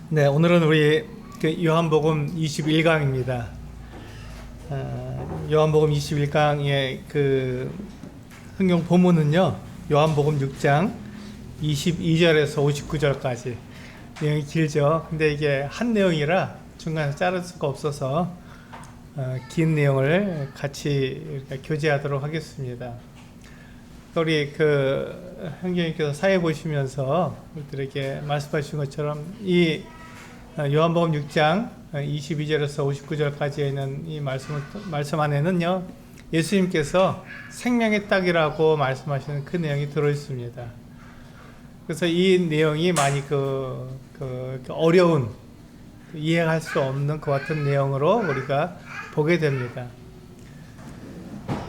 네, 오늘은 우리 요한복음 21강입니다. 요한복음 21강의 성경 본문은요, 요한복음 6장 22절에서 59절까지 내용이 길죠. 근데 이게 한 내용이라 중간에 자를 수가 없어서 긴 내용을 같이 교제하도록 하겠습니다. 우리 형제님께서 사회 보시면서 우리들에게 말씀하신 것처럼 이 요한복음 6장 22절에서 59절까지에 있는 이 말씀 안에는요, 예수님께서 생명의 떡이라고 말씀하시는 그 내용이 들어있습니다. 그래서 이 내용이 많이 어려운, 이해할 수 없는 그 같은 내용으로 우리가 보게 됩니다.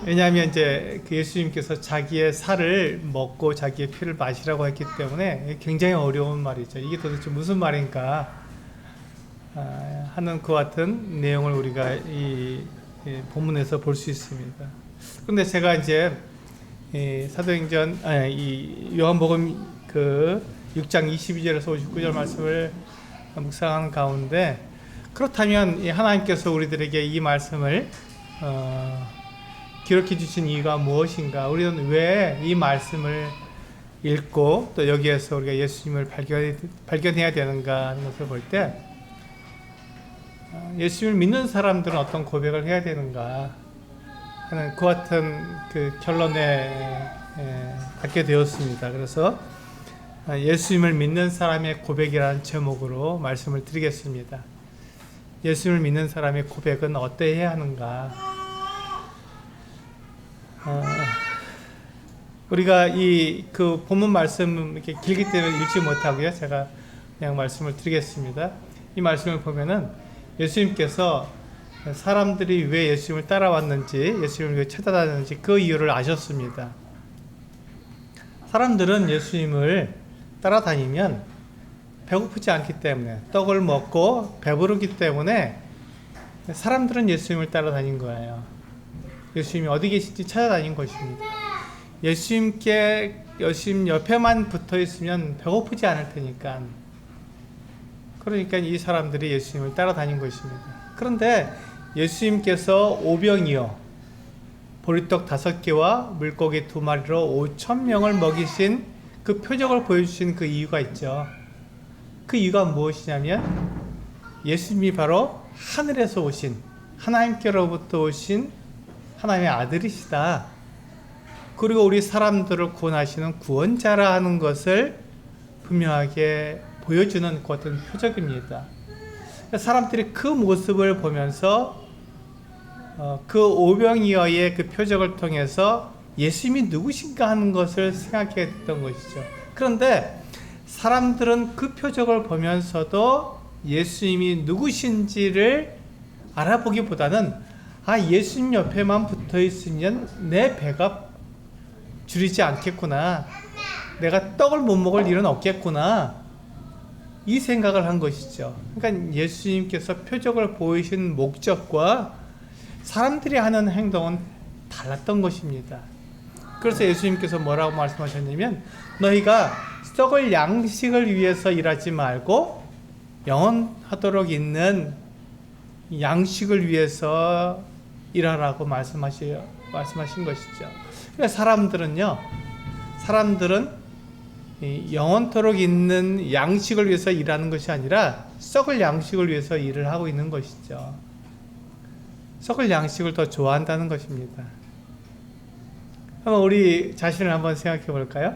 왜냐하면 이제 예수님께서 자기의 살을 먹고 자기의 피를 마시라고 했기 때문에 굉장히 어려운 말이죠. 이게 도대체 무슨 말인가 하는 그 같은 내용을 우리가 이 본문에서 볼 수 있습니다. 그런데 제가 이제 사도행전 이 요한복음 6장 22절에서 59절 말씀을 묵상하는 가운데, 그렇다면 하나님께서 우리들에게 이 말씀을 기록해 주신 이유가 무엇인가? 우리는 왜 이 말씀을 읽고 또 여기에서 우리가 예수님을 발견해야 되는가 하는 것을 볼 때, 예수님을 믿는 사람들은 어떤 고백을 해야 되는가 하는 그 같은 결론에 갖게 되었습니다. 그래서 예수님을 믿는 사람의 고백이라는 제목으로 말씀을 드리겠습니다. 예수님을 믿는 사람의 고백은 어떠해야 하는가? 우리가 본문 말씀 이렇게 길기 때문에 읽지 못하고요, 제가 그냥 말씀을 드리겠습니다. 이 말씀을 보면은 예수님께서 사람들이 왜 예수님을 따라왔는지, 예수님을 왜 찾아다녔는지 그 이유를 아셨습니다. 사람들은 예수님을 따라다니면 배고프지 않기 때문에, 떡을 먹고 배부르기 때문에 사람들은 예수님을 따라다닌 거예요. 예수님이 어디 계신지 찾아다닌 것입니다. 예수님 옆에만 붙어 있으면 배고프지 않을 테니까. 그러니까 이 사람들이 예수님을 따라다닌 것입니다. 그런데 예수님께서 오병이어 보리떡 5개와 물고기 2마리로 5,000명을 먹이신 그 표적을 보여주신 그 이유가 있죠. 그 이유가 무엇이냐면, 예수님이 바로 하늘에서 오신, 하나님께로부터 오신 하나님의 아들이시다. 그리고 우리 사람들을 구원하시는 구원자라 하는 것을 분명하게 보여주는 그 어떤 표적입니다. 사람들이 그 모습을 보면서 그 오병이어의 그 표적을 통해서 예수님이 누구신가 하는 것을 생각했던 것이죠. 그런데 사람들은 그 표적을 보면서도 예수님이 누구신지를 알아보기보다는, 예수님 옆에만 붙어 있으면 내 배가 줄이지 않겠구나, 내가 떡을 못 먹을 일은 없겠구나, 이 생각을 한 것이죠. 그러니까 예수님께서 표적을 보이신 목적과 사람들이 하는 행동은 달랐던 것입니다. 그래서 예수님께서 뭐라고 말씀하셨냐면, 너희가 썩을 양식을 위해서 일하지 말고 영원하도록 있는 양식을 위해서 일하라고 말씀하신 것이죠. 그러니까 사람들은 영원토록 있는 양식을 위해서 일하는 것이 아니라 썩을 양식을 위해서 일을 하고 있는 것이죠. 썩을 양식을 더 좋아한다는 것입니다. 한번 우리 자신을 한번 생각해 볼까요?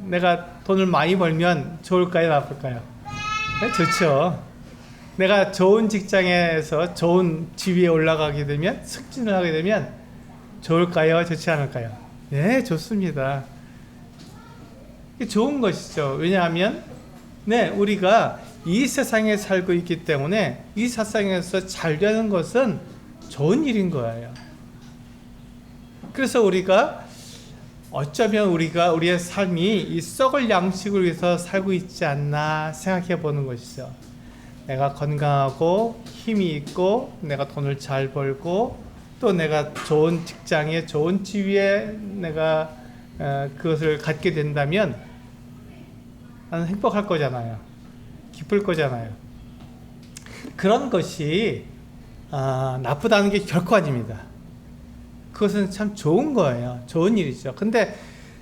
내가 돈을 많이 벌면 좋을까요, 나쁠까요? 네, 좋죠. 내가 좋은 직장에서 좋은 지위에 올라가게 되면, 승진을 하게 되면 좋을까요, 좋지 않을까요? 네, 좋습니다. 좋은 것이죠. 왜냐하면 우리가 이 세상에 살고 있기 때문에 이 세상에서 잘 되는 것은 좋은 일인 거예요. 그래서 우리가 어쩌면 우리의 삶이 이 썩을 양식을 위해서 살고 있지 않나 생각해 보는 것이죠. 내가 건강하고 힘이 있고 내가 돈을 잘 벌고 또 내가 좋은 직장에 좋은 지위에 내가 그것을 갖게 된다면 나는 행복할 거잖아요. 기쁠 거잖아요. 그런 것이 나쁘다는 게 결코 아닙니다. 그것은 참 좋은 거예요. 좋은 일이죠. 근데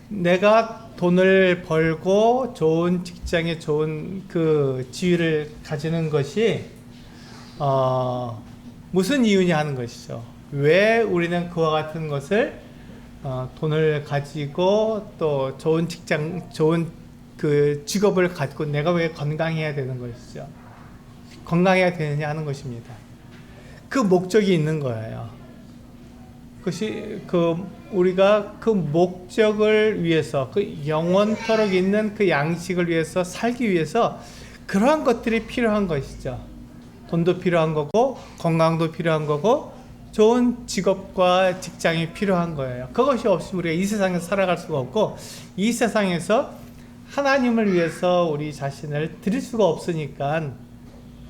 내가 돈을 벌고 좋은 직장에 좋은 그 지위를 가지는 것이 무슨 이유냐 하는 것이죠. 왜 우리는 그와 같은 것을 돈을 가지고 또 좋은 직장, 좋은 그 직업을 갖고 내가 왜 건강해야 되는 것이죠. 건강해야 되느냐 하는 것입니다. 그 목적이 있는 거예요. 그것이 우리가 그 목적을 위해서, 그 영원토록 있는 그 양식을 위해서 살기 위해서 그러한 것들이 필요한 것이죠. 돈도 필요한 거고 건강도 필요한 거고 좋은 직업과 직장이 필요한 거예요. 그것이 없으면 우리가 이 세상에서 살아갈 수가 없고, 이 세상에서 하나님을 위해서 우리 자신을 드릴 수가 없으니까,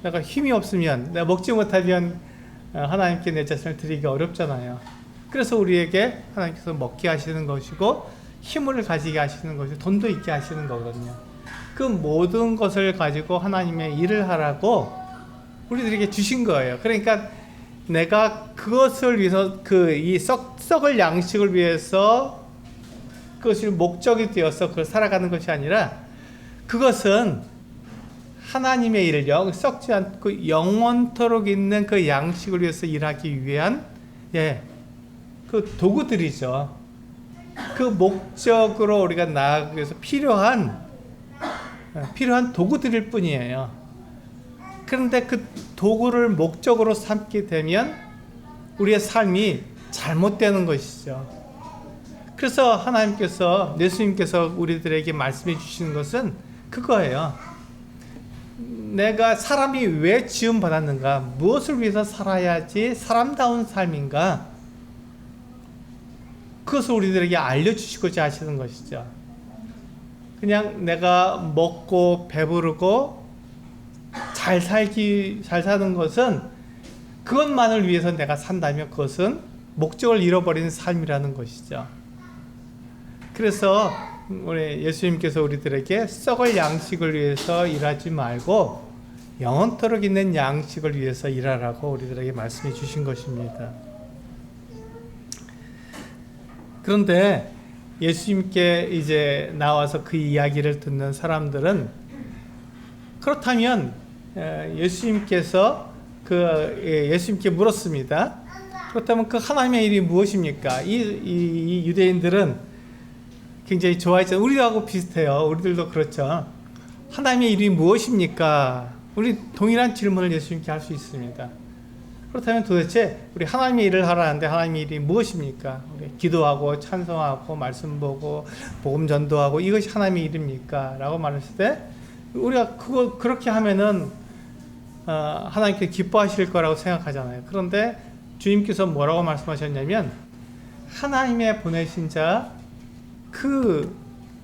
내가 힘이 없으면, 내가 먹지 못하면 하나님께 내 자신을 드리기 어렵잖아요. 그래서 우리에게 하나님께서 먹게 하시는 것이고 힘을 가지게 하시는 것이고 돈도 있게 하시는 거거든요. 그 모든 것을 가지고 하나님의 일을 하라고 우리들에게 주신 거예요. 그러니까 내가 그것을 위해서 이 썩을 양식을 위해서 그것이 목적이 되어서 그걸 살아가는 것이 아니라, 그것은 하나님의 일을 썩지 않고 영원토록 있는 그 양식을 위해서 일하기 위한 그 도구들이죠. 그 목적으로 우리가 나아가기 위해서 필요한 도구들일 뿐이에요. 그런데 그 도구를 목적으로 삼게 되면 우리의 삶이 잘못되는 것이죠. 그래서 하나님께서, 예수님께서 우리들에게 말씀해 주시는 것은 그거예요. 내가 사람이 왜 지음 받았는가? 무엇을 위해서 살아야지 사람다운 삶인가? 그것을 우리들에게 알려주시고자 하시는 것이죠. 그냥 내가 먹고 배부르고 잘 사는 것은, 그것만을 위해서 내가 산다면 그것은 목적을 잃어버리는 삶이라는 것이죠. 그래서 우리 예수님께서 우리들에게 썩을 양식을 위해서 일하지 말고 영원토록 있는 양식을 위해서 일하라고 우리들에게 말씀해 주신 것입니다. 그런데 예수님께 이제 나와서 그 이야기를 듣는 사람들은, 그렇다면 예수님께서 예수님께 물었습니다. 그렇다면 그 하나님의 일이 무엇입니까? 이 유대인들은 굉장히 좋아했잖아요. 우리하고 비슷해요. 우리들도 그렇죠. 하나님의 일이 무엇입니까? 우리 동일한 질문을 예수님께 할 수 있습니다. 그렇다면 도대체 우리 하나님의 일을 하라는데 하나님의 일이 무엇입니까? 우리 기도하고 찬송하고 말씀 보고 복음 전도하고 이것이 하나님의 일입니까? 라고 말했을 때, 우리가 그렇게 하면은 하나님께 기뻐하실 거라고 생각하잖아요. 그런데 주님께서 뭐라고 말씀하셨냐면, 하나님의 보내신 자 그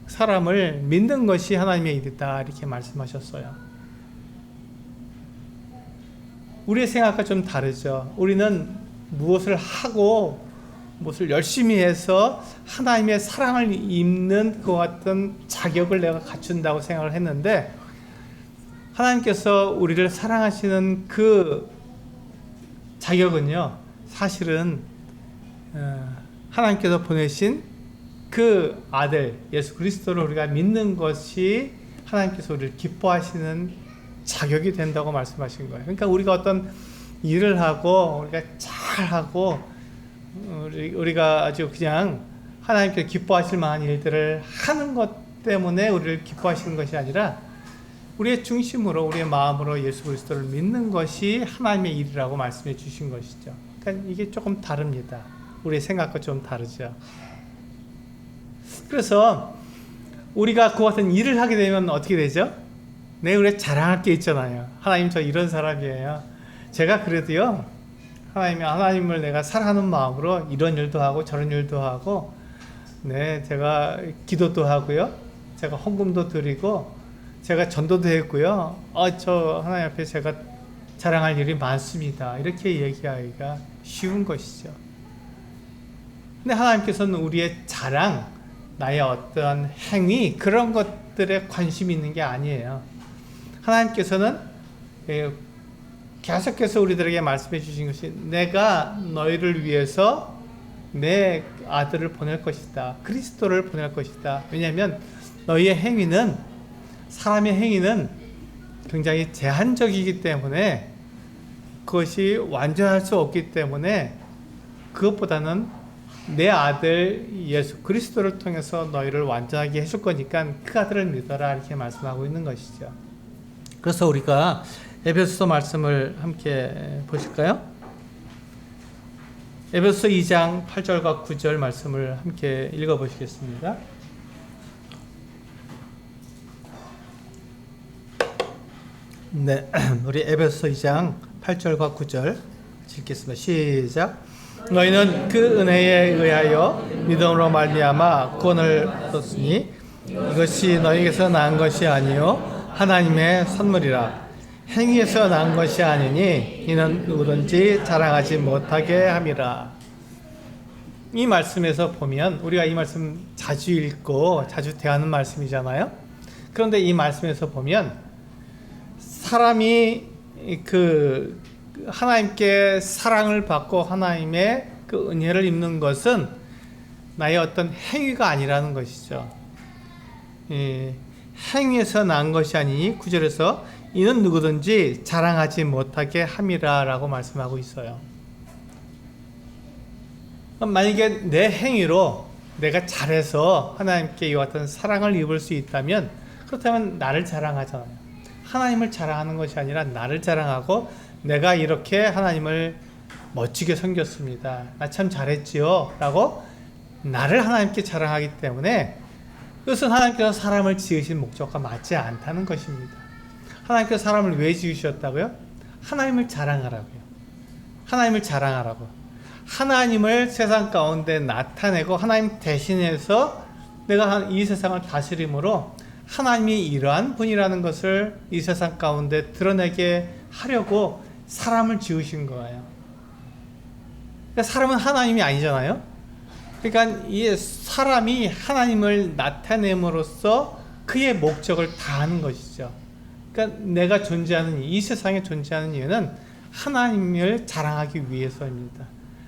사람을 믿는 것이 하나님의 일이다, 이렇게 말씀하셨어요. 우리의 생각과 좀 다르죠. 우리는 무엇을 하고 무엇을 열심히 해서 하나님의 사랑을 입는 그 같은 자격을 내가 갖춘다고 생각을 했는데, 하나님께서 우리를 사랑하시는 그 자격은요, 사실은 하나님께서 보내신 그 아들 예수 그리스도를 우리가 믿는 것이 하나님께서 우리를 기뻐하시는 자격이 된다고 말씀하신 거예요. 그러니까 우리가 어떤 일을 하고 우리가 잘하고 우리가 아주 그냥 하나님께서 기뻐하실 만한 일들을 하는 것 때문에 우리를 기뻐하시는 것이 아니라, 우리의 중심으로 우리의 마음으로 예수 그리스도를 믿는 것이 하나님의 일이라고 말씀해 주신 것이죠. 그러니까 이게 조금 다릅니다. 우리의 생각과 좀 다르죠. 그래서 우리가 그 같은 일을 하게 되면 어떻게 되죠? 우리가 자랑할 게 있잖아요. 하나님, 저 이런 사람이에요. 제가 그래도요, 하나님을 내가 사랑하는 마음으로 이런 일도 하고 저런 일도 하고, 제가 기도도 하고요, 제가 헌금도 드리고, 제가 전도도 했고요. 저 하나님 앞에 제가 자랑할 일이 많습니다. 이렇게 얘기하기가 쉬운 것이죠. 근데 하나님께서는 우리의 자랑, 나의 어떤 행위, 그런 것들에 관심이 있는 게 아니에요. 하나님께서는 계속해서 우리들에게 말씀해 주신 것이 내가 너희를 위해서 내 아들을 보낼 것이다. 그리스도를 보낼 것이다. 왜냐하면 너희의 행위는, 사람의 행위는 굉장히 제한적이기 때문에, 그것이 완전할 수 없기 때문에, 그것보다는 내 아들 예수 그리스도를 통해서 너희를 완전하게 해줄 거니까 그 아들을 믿어라, 이렇게 말씀하고 있는 것이죠. 그래서 우리가 에베소서 말씀을 함께 보실까요? 에베소서 2장 8절과 9절 말씀을 함께 읽어보시겠습니다. 네, 우리 에베소서 2장 8절과 9절 읽겠습니다. 시작. 너희는 그 은혜에 의하여 믿음으로 말미암아 구원을 얻었으니 이것이 너희에게서 난 것이 아니요 하나님의 선물이라. 행위에서 난 것이 아니니 이는 누구든지 자랑하지 못하게 함이라. 이 말씀에서 보면, 우리가 이 말씀 자주 읽고 자주 대하는 말씀이잖아요. 그런데 이 말씀에서 보면 사람이 하나님께 사랑을 받고 하나님의 그 은혜를 입는 것은 나의 어떤 행위가 아니라는 것이죠. 행위에서 난 것이 아니니 9절에서 이는 누구든지 자랑하지 못하게 함이라 라고 말씀하고 있어요. 만약에 내 행위로 내가 잘해서 하나님께 이와 같은 사랑을 입을 수 있다면, 그렇다면 나를 자랑하잖아요. 하나님을 자랑하는 것이 아니라 나를 자랑하고 내가 이렇게 하나님을 멋지게 섬겼습니다. 나 참 잘했지요 라고 나를 하나님께 자랑하기 때문에, 그것은 하나님께서 사람을 지으신 목적과 맞지 않다는 것입니다. 하나님께서 사람을 왜 지으셨다고요? 하나님을 자랑하라고요. 하나님을 자랑하라고. 하나님을 세상 가운데 나타내고 하나님 대신해서 내가 이 세상을 다스림으로 하나님이 이러한 분이라는 것을 이 세상 가운데 드러내게 하려고 사람을 지으신 거예요. 그러니까 사람은 하나님이 아니잖아요. 그러니까 이 사람이 하나님을 나타냄으로써 그의 목적을 다하는 것이죠. 그러니까 내가 존재하는, 이 세상에 존재하는 이유는 하나님을 자랑하기 위해서입니다.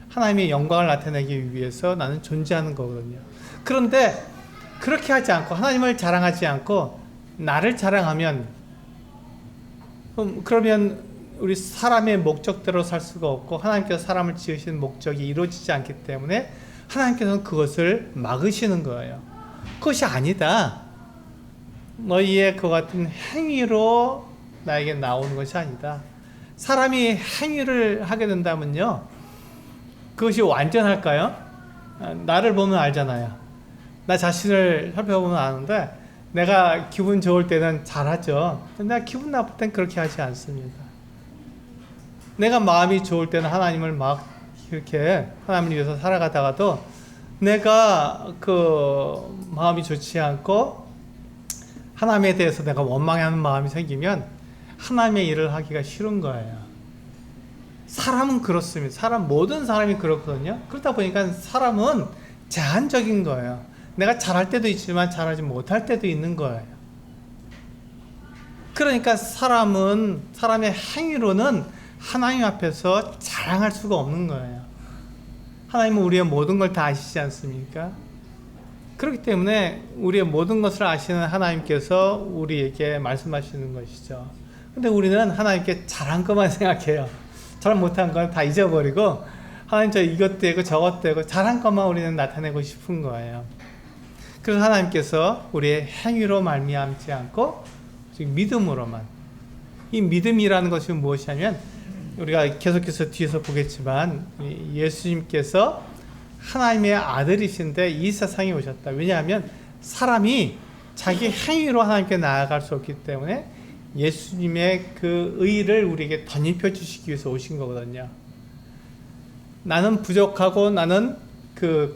하나님의 영광을 나타내기 위해서 나는 존재하는 거거든요. 그런데 그렇게 하지 않고, 하나님을 자랑하지 않고 나를 자랑하면, 그러면 우리 사람의 목적대로 살 수가 없고 하나님께서 사람을 지으신 목적이 이루어지지 않기 때문에 하나님께서는 그것을 막으시는 거예요. 그것이 아니다. 너희의 그 같은 행위로 나에게 나오는 것이 아니다. 사람이 행위를 하게 된다면요, 그것이 완전할까요? 나를 보면 알잖아요. 나 자신을 살펴보면 아는데, 내가 기분 좋을 때는 잘하죠. 내가 기분 나쁠 땐 그렇게 하지 않습니다. 내가 마음이 좋을 때는 하나님을 막 이렇게 하나님을 위해서 살아가다가도 내가 그 마음이 좋지 않고 하나님에 대해서 내가 원망하는 마음이 생기면 하나님의 일을 하기가 싫은 거예요. 사람은 그렇습니다. 모든 사람이 그렇거든요. 그러다 보니까 사람은 제한적인 거예요. 내가 잘할 때도 있지만 잘하지 못할 때도 있는 거예요. 그러니까 사람의 행위로는 하나님 앞에서 자랑할 수가 없는 거예요. 하나님은 우리의 모든 걸 다 아시지 않습니까? 그렇기 때문에 우리의 모든 것을 아시는 하나님께서 우리에게 말씀하시는 것이죠. 근데 우리는 하나님께 잘한 것만 생각해요. 잘 못한 건 다 잊어버리고 하나님 저 이것 되고 저것 되고 잘한 것만 우리는 나타내고 싶은 거예요. 그래서 하나님께서 우리의 행위로 말미암지 않고 믿음으로만. 이 믿음이라는 것이 무엇이냐면, 우리가 계속해서 뒤에서 보겠지만 예수님께서 하나님의 아들이신데 이 세상에 오셨다. 왜냐하면 사람이 자기 행위로 하나님께 나아갈 수 없기 때문에 예수님의 그 의를 우리에게 덧입혀 주시기 위해서 오신 거거든요. 나는 부족하고 나는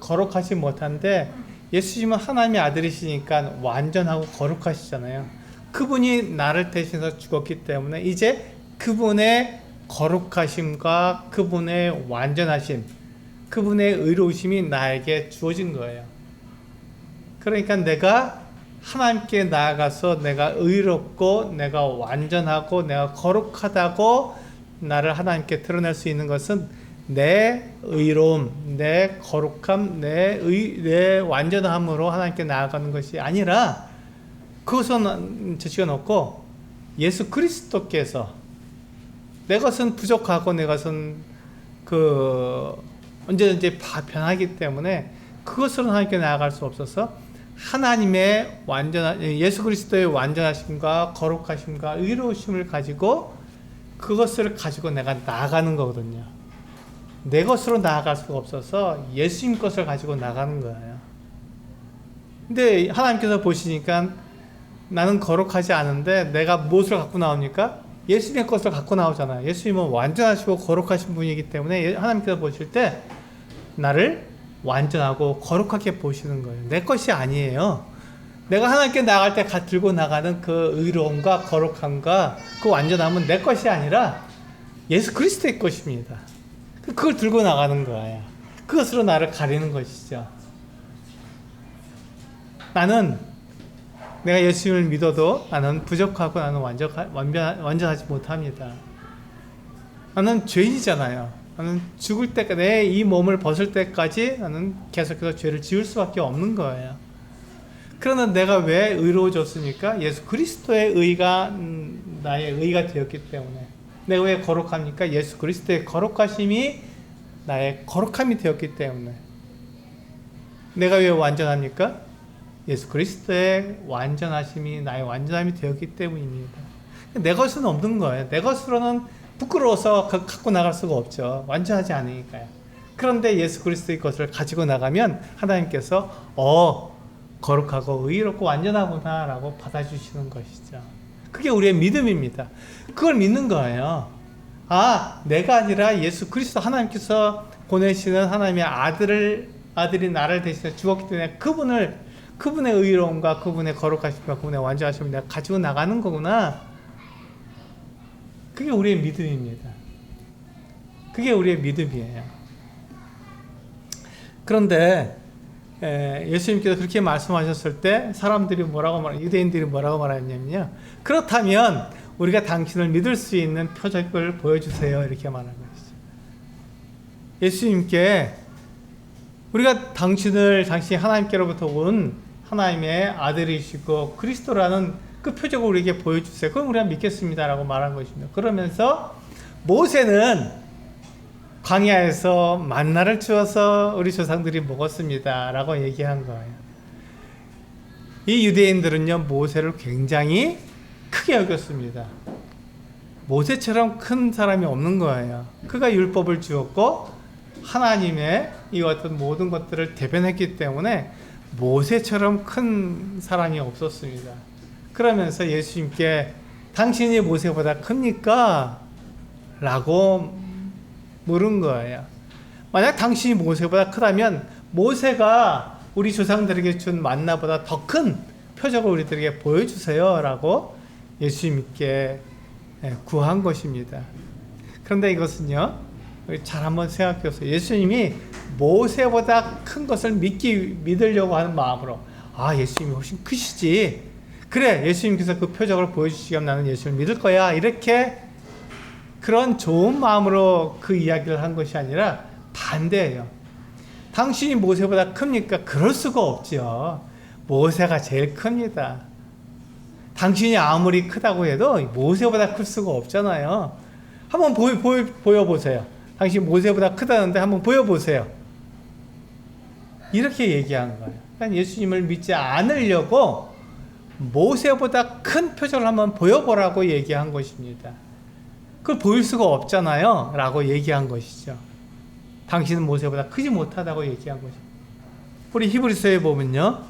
거룩하지 못한데 예수님은 하나님의 아들이시니까 완전하고 거룩하시잖아요. 그분이 나를 대신해서 죽었기 때문에 이제 그분의 거룩하심과 그분의 완전하심, 그분의 의로우심이 나에게 주어진 거예요. 그러니까 내가 하나님께 나아가서 내가 의롭고 내가 완전하고 내가 거룩하다고 나를 하나님께 드러낼 수 있는 것은 내 의로움, 내 거룩함, 내 완전함으로 하나님께 나아가는 것이 아니라 그것은 제치워놓고 예수 그리스도께서 내 것은 부족하고 내 것은 언제든지 변하기 때문에 그것으로 하나님께 나아갈 수 없어서 하나님의 예수 그리스도의 완전하심과 거룩하심과 의로우심을 가지고 그것을 가지고 내가 나아가는 거거든요. 내 것으로 나아갈 수가 없어서 예수님 것을 가지고 나가는 거예요. 근데 하나님께서 보시니까 나는 거룩하지 않은데 내가 무엇을 갖고 나옵니까? 예수님의 것을 갖고 나오잖아요. 예수님은 완전하시고 거룩하신 분이기 때문에 하나님께서 보실 때 나를 완전하고 거룩하게 보시는 거예요. 내 것이 아니에요. 내가 하나님께 나갈 때 들고 나가는 그 의로움과 거룩함과 그 완전함은 내 것이 아니라 예수 그리스도의 것입니다. 그걸 들고 나가는 거예요. 그것으로 나를 가리는 것이죠. 나는 내가 예수님을 믿어도 나는 부족하고 나는 완전하지 못합니다. 나는 죄인이잖아요. 나는 죽을 때까지 내 이 몸을 벗을 때까지 나는 계속해서 죄를 지을 수밖에 없는 거예요. 그러나 내가 왜 의로워졌습니까? 예수 그리스도의 의가 나의 의가 되었기 때문에. 내가 왜 거룩합니까? 예수 그리스도의 거룩하심이 나의 거룩함이 되었기 때문에. 내가 왜 완전합니까? 예수 그리스도의 완전하심이 나의 완전함이 되었기 때문입니다. 내 것은 없는 거예요. 내 것으로는 부끄러워서 갖고 나갈 수가 없죠. 완전하지 않으니까요. 그런데 예수 그리스도의 것을 가지고 나가면 하나님께서 거룩하고 의롭고 완전하구나 라고 받아주시는 것이죠. 그게 우리의 믿음입니다. 그걸 믿는 거예요. 내가 아니라 예수 그리스도 하나님께서 보내시는 하나님의 아들이 나를 대신해 죽었기 때문에 그분의 의로움과 그분의 거룩하심과 그분의 완전하심을 내가 가지고 나가는 거구나. 그게 우리의 믿음입니다. 그게 우리의 믿음이에요. 그런데 예수님께서 그렇게 말씀하셨을 때 사람들이 유대인들이 뭐라고 말했냐면요. 그렇다면 우리가 당신을 믿을 수 있는 표적을 보여주세요. 이렇게 말한 것이죠. 예수님께 우리가 당신이 하나님께로부터 온 하나님의 아들이시고 그리스도라는 그 표적을 우리에게 보여주세요. 그럼 우리가 믿겠습니다라고 말한 것입니다. 그러면서 모세는 광야에서 만나를 주어서 우리 조상들이 먹었습니다 라고 얘기한 거예요. 이 유대인들은요 모세를 굉장히 크게 여겼습니다. 모세처럼 큰 사람이 없는 거예요. 그가 율법을 주었고 하나님의 이 어떤 모든 것들을 대변했기 때문에 모세처럼 큰 사람이 없었습니다. 그러면서 예수님께 당신이 모세보다 큽니까? 라고 물은 거예요. 만약 당신이 모세보다 크다면 모세가 우리 조상들에게 준 만나보다 더 큰 표적을 우리들에게 보여주세요 라고 예수님께 구한 것입니다. 그런데 이것은요 잘 한번 생각해 보세요. 예수님이 모세보다 큰 것을 믿으려고 하는 마음으로 예수님이 훨씬 크시지. 그래 예수님께서 그 표적을 보여주시면 나는 예수님을 믿을 거야. 이렇게 그런 좋은 마음으로 그 이야기를 한 것이 아니라 반대예요. 당신이 모세보다 큽니까? 그럴 수가 없죠. 모세가 제일 큽니다. 당신이 아무리 크다고 해도 모세보다 클 수가 없잖아요. 한번 보여보세요. 당신 모세보다 크다는데 한번 보여보세요. 이렇게 얘기한 거예요. 그러니까 예수님을 믿지 않으려고 모세보다 큰 표적을 한번 보여보라고 얘기한 것입니다. 그걸 보일 수가 없잖아요 라고 얘기한 것이죠. 당신은 모세보다 크지 못하다고 얘기한 것입니다. 우리 히브리서에 보면요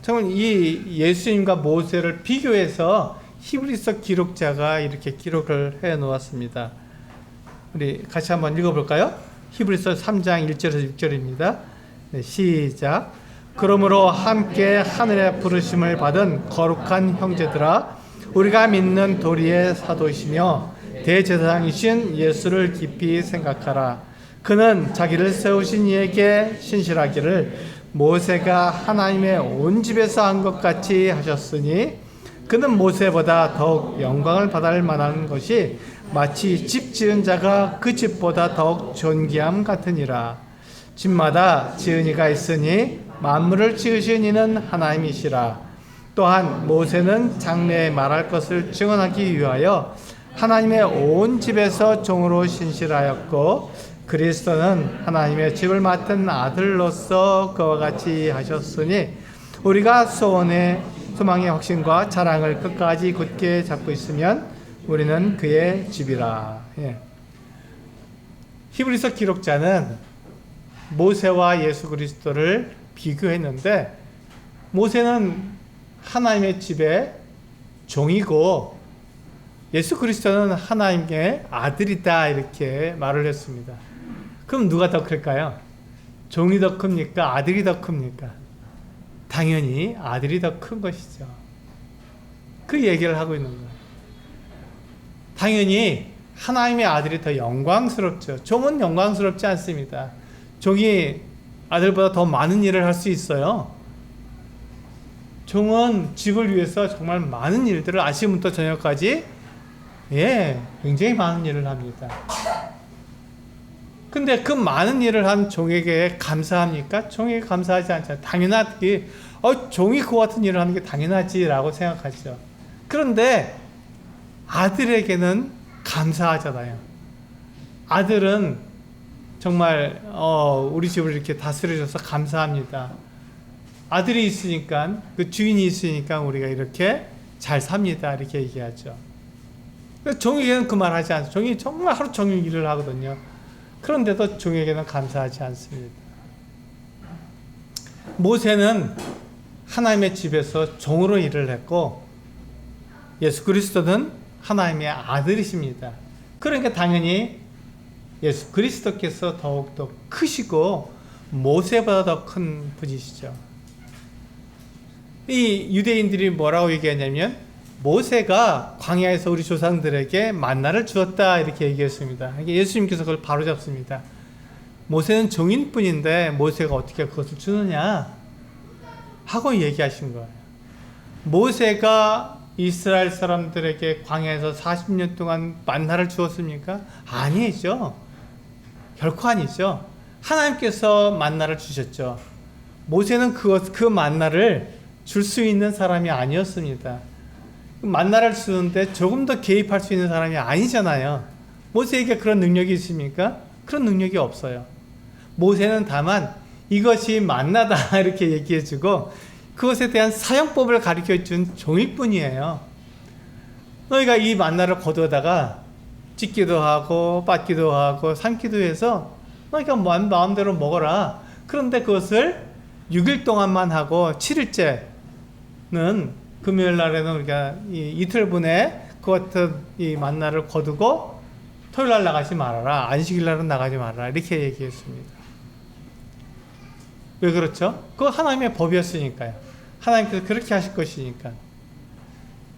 정말 이 예수님과 모세를 비교해서 히브리서 기록자가 이렇게 기록을 해 놓았습니다. 우리 같이 한번 읽어볼까요? 히브리서 3장 1절에서 6절입니다. 시작. 그러므로 함께 하늘의 부르심을 받은 거룩한 형제들아, 우리가 믿는 도리의 사도이시며 대제사장이신 예수를 깊이 생각하라. 그는 자기를 세우신 이에게 신실하기를 모세가 하나님의 온 집에서 한 것 같이 하셨으니 그는 모세보다 더욱 영광을 받을 만한 것이 마치 집 지은 자가 그 집보다 더욱 존귀함 같으니라. 집마다 지은 이가 있으니 만물을 지으신 이는 하나님이시라. 또한 모세는 장래에 말할 것을 증언하기 위하여 하나님의 온 집에서 종으로 신실하였고 그리스도는 하나님의 집을 맡은 아들로서 그와 같이 하셨으니 우리가 소망의 확신과 자랑을 끝까지 굳게 잡고 있으면 우리는 그의 집이라. 예. 히브리서 기록자는 모세와 예수 그리스도를 비교했는데 모세는 하나님의 집의 종이고 예수 그리스도는 하나님의 아들이다 이렇게 말을 했습니다. 그럼 누가 더 클까요? 종이 더 큽니까? 아들이 더 큽니까? 당연히 아들이 더 큰 것이죠. 그 얘기를 하고 있는 거예요. 당연히 하나님의 아들이 더 영광스럽죠. 종은 영광스럽지 않습니다. 종이 아들보다 더 많은 일을 할 수 있어요. 종은 집을 위해서 정말 많은 일들을 아침부터 저녁까지 굉장히 많은 일을 합니다. 근데 그 많은 일을 한 종에게 감사합니까? 종에게 감사하지 않잖아요. 당연하지. 종이 그 같은 일을 하는 게 당연하지라고 생각하죠. 그런데 아들에게는 감사하잖아요. 아들은 정말 우리 집을 이렇게 다스려줘서 감사합니다. 아들이 있으니까 그 주인이 있으니까 우리가 이렇게 잘 삽니다. 이렇게 얘기하죠. 종에게는 그 말 하지 않죠. 종이 정말 하루 종일 일을 하거든요. 그런데도 종에게는 감사하지 않습니다. 모세는 하나님의 집에서 종으로 일을 했고 예수 그리스도는 하나님의 아들이십니다. 그러니까 당연히 예수 그리스도께서 더욱더 크시고 모세보다 더 큰 분이시죠. 이 유대인들이 뭐라고 얘기하냐면 모세가 광야에서 우리 조상들에게 만나를 주었다 이렇게 얘기했습니다. 예수님께서 그걸 바로잡습니다. 모세는 종인뿐인데 모세가 어떻게 그것을 주느냐 하고 얘기하신 거예요. 모세가 이스라엘 사람들에게 광야에서 40년 동안 만나를 주었습니까? 아니죠. 결코 아니죠. 하나님께서 만나를 주셨죠. 모세는 그 만나를 줄 수 있는 사람이 아니었습니다. 만나를 주는데 조금 더 개입할 수 있는 사람이 아니잖아요. 모세에게 그런 능력이 있습니까? 그런 능력이 없어요. 모세는 다만 이것이 만나다 이렇게 얘기해주고 그것에 대한 사용법을 가르쳐준 종일 뿐이에요. 너희가 이 만나를 거두다가 찢기도 하고 빻기도 하고 삶기도 해서 너희가 마음대로 먹어라. 그런데 그것을 6일 동안만 하고 7일째는 금요일 날에는 우리가 이틀분에 그 같은 이 만나를 거두고 토요일 날 나가지 말아라. 안식일 날은 나가지 말아라. 이렇게 얘기했습니다. 왜 그렇죠? 그거 하나님의 법이었으니까요. 하나님께서 그렇게 하실 것이니까.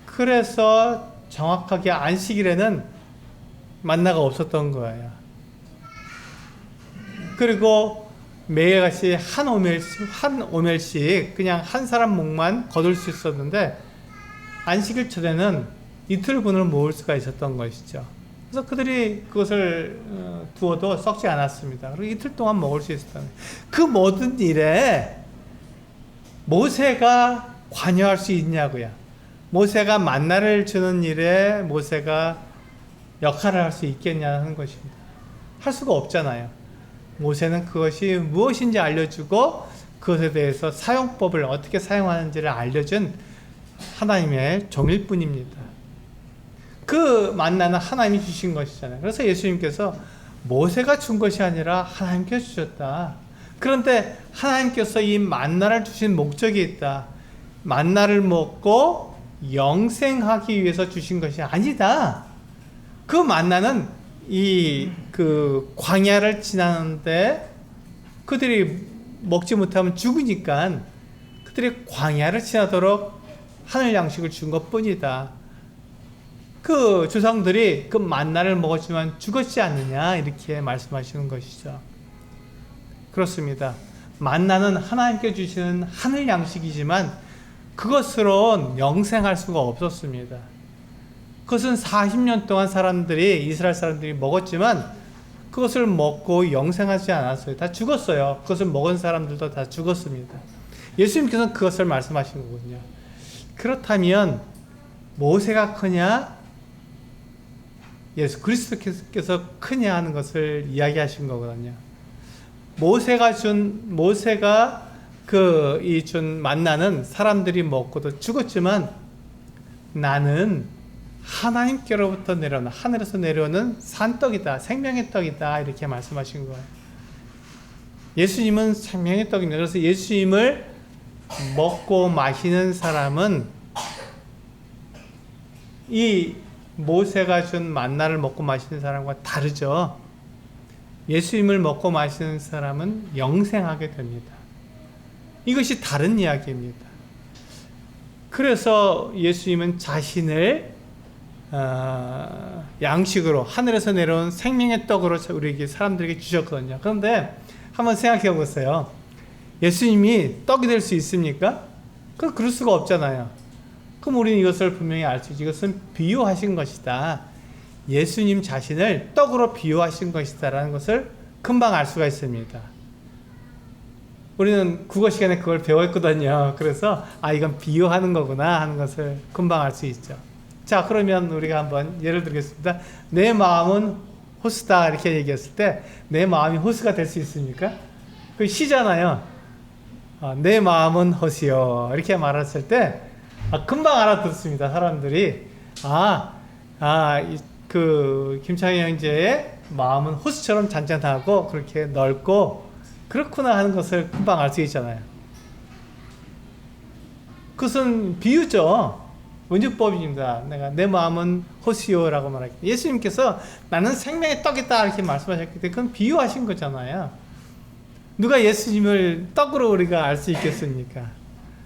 그래서 정확하게 안식일에는 만나가 없었던 거예요. 그리고 매일같이 한 오멜씩 그냥 한 사람 목만 거둘 수 있었는데 안식일 전에는 이틀분을 모을 수가 있었던 것이죠. 그래서 그들이 그것을 두어도 썩지 않았습니다. 그리고 이틀 동안 먹을 수 있었던 거예요. 그 모든 일에 모세가 관여할 수 있냐고요. 모세가 만나를 주는 일에 모세가 역할을 할 수 있겠냐는 것입니다. 할 수가 없잖아요. 모세는 그것이 무엇인지 알려주고 그것에 대해서 사용법을 어떻게 사용하는지를 알려준 하나님의 종일 뿐입니다. 그 만나는 하나님이 주신 것이잖아요. 그래서 예수님께서 모세가 준 것이 아니라 하나님께서 주셨다. 그런데 하나님께서 이 만나를 주신 목적이 있다. 만나를 먹고 영생하기 위해서 주신 것이 아니다. 그 만나는 그 광야를 지나는데 그들이 먹지 못하면 죽으니까 그들이 광야를 지나도록 하늘 양식을 준 것뿐이다. 그 조상들이 그 만나를 먹었지만 죽었지 않느냐 이렇게 말씀하시는 것이죠. 그렇습니다. 만나는 하나님께 주시는 하늘 양식이지만 그것으로 영생할 수가 없었습니다. 그것은 40년 동안 이스라엘 사람들이 먹었지만 그것을 먹고 영생하지 않았어요. 다 죽었어요. 그것을 먹은 사람들도 다 죽었습니다. 예수님께서는 그것을 말씀하신 거거든요. 그렇다면 모세가 크냐 예수 그리스도께서 크냐 하는 것을 이야기하신 거거든요. 모세가 준 만나는 사람들이 먹고도 죽었지만 나는 하나님께로부터 내려오는 하늘에서 내려오는 산떡이다, 생명의 떡이다 이렇게 말씀하신 거예요. 예수님은 생명의 떡입니다. 그래서 예수님을 먹고 마시는 사람은 이 모세가 준 만나를 먹고 마시는 사람과 다르죠. 예수님을 먹고 마시는 사람은 영생하게 됩니다. 이것이 다른 이야기입니다. 그래서 예수님은 자신을 양식으로 하늘에서 내려온 생명의 떡으로 우리에게 사람들에게 주셨거든요. 그런데 한번 생각해 보세요. 예수님이 떡이 될 수 있습니까? 그럴 수가 없잖아요. 그럼 우리는 이것을 분명히 알 수 있죠. 이것은 비유하신 것이다. 예수님 자신을 떡으로 비유하신 것이다 라는 것을 금방 알 수가 있습니다. 우리는 국어 시간에 그걸 배웠거든요. 그래서 이건 비유하는 거구나 하는 것을 금방 알 수 있죠. 자, 그러면 우리가 한번 예를 들겠습니다. 내 마음은 호수다 이렇게 얘기했을 때 내 마음이 호수가 될 수 있습니까? 그 시잖아요. 내 마음은 호수요 이렇게 말했을 때 금방 알아듣습니다. 사람들이 김창희 형제의 마음은 호수처럼 잔잔하고 그렇게 넓고 그렇구나 하는 것을 금방 알 수 있잖아요. 그것은 비유죠. 원주법입니다. 내 마음은 호수요라고 말하기. 예수님께서 나는 생명의 떡이다 이렇게 말씀하셨기 때문에 그건 비유하신 거잖아요. 누가 예수님을 떡으로 우리가 알 수 있겠습니까?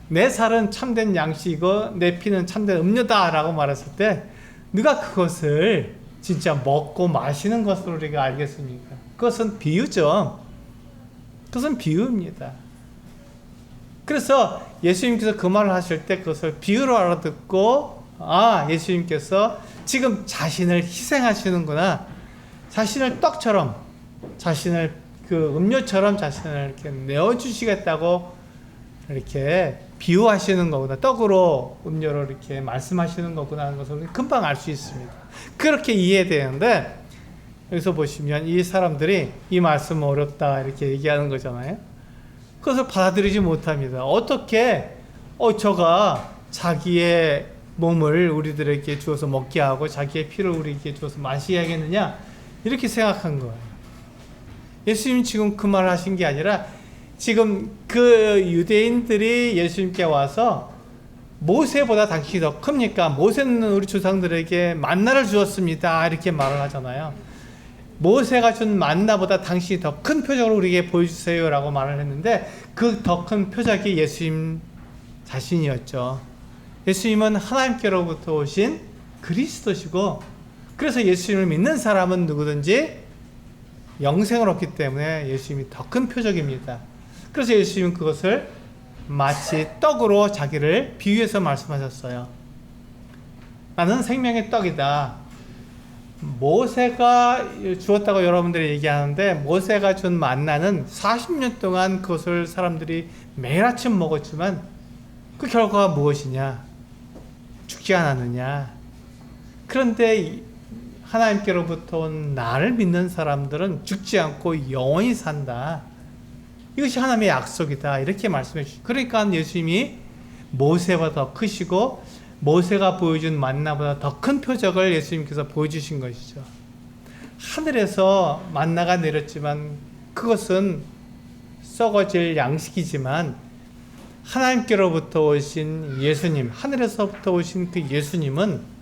내 살은 참된 양식이고 내 피는 참된 음료다라고 말했을 때 누가 그것을 진짜 먹고 마시는 것으로 우리가 알겠습니까? 그것은 비유죠. 그것은 비유입니다. 그래서 예수님께서 그 말을 하실 때 그것을 비유로 알아듣고 예수님께서 지금 자신을 희생하시는구나. 자신을 떡처럼 자신을 음료처럼 자신을 이렇게 내어주시겠다고 이렇게 비유하시는 거구나. 떡으로 음료로 이렇게 말씀하시는 거구나 하는 것을 금방 알 수 있습니다. 그렇게 이해되는데 여기서 보시면 이 사람들이 이 말씀은 어렵다 이렇게 얘기하는 거잖아요. 그것을 받아들이지 못합니다. 어떻게 저가 자기의 몸을 우리들에게 주어서 먹게 하고 자기의 피를 우리에게 주어서 마시게 하겠느냐 이렇게 생각한 거예요. 예수님이 지금 그 말을 하신 게 아니라 지금 그 유대인들이 예수님께 와서 모세보다 당신이 더 큽니까? 모세는 우리 조상들에게 만나를 주었습니다 이렇게 말을 하잖아요. 모세가 준 만나보다 당신이 더 큰 표적을 우리에게 보여주세요 라고 말을 했는데 그 더 큰 표적이 예수님 자신이었죠. 예수님은 하나님께로부터 오신 그리스도시고 그래서 예수님을 믿는 사람은 누구든지 영생을 얻기 때문에 예수님이 더 큰 표적입니다. 그래서 예수님은 그것을 마치 떡으로 자기를 비유해서 말씀하셨어요. 나는 생명의 떡이다. 모세가 주었다고 여러분들이 얘기하는데 모세가 준 만나는 40년 동안 그것을 사람들이 매일 아침 먹었지만 그 결과가 무엇이냐? 죽지 않았느냐? 그런데 하나님께로부터 온 나를 믿는 사람들은 죽지 않고 영원히 산다. 이것이 하나님의 약속이다. 이렇게 말씀해 주시죠. 그러니까 예수님이 모세보다 더 크시고 모세가 보여준 만나보다 더 큰 표적을 예수님께서 보여주신 것이죠. 하늘에서 만나가 내렸지만 그것은 썩어질 양식이지만 하나님께로부터 오신 예수님, 하늘에서부터 오신 그 예수님은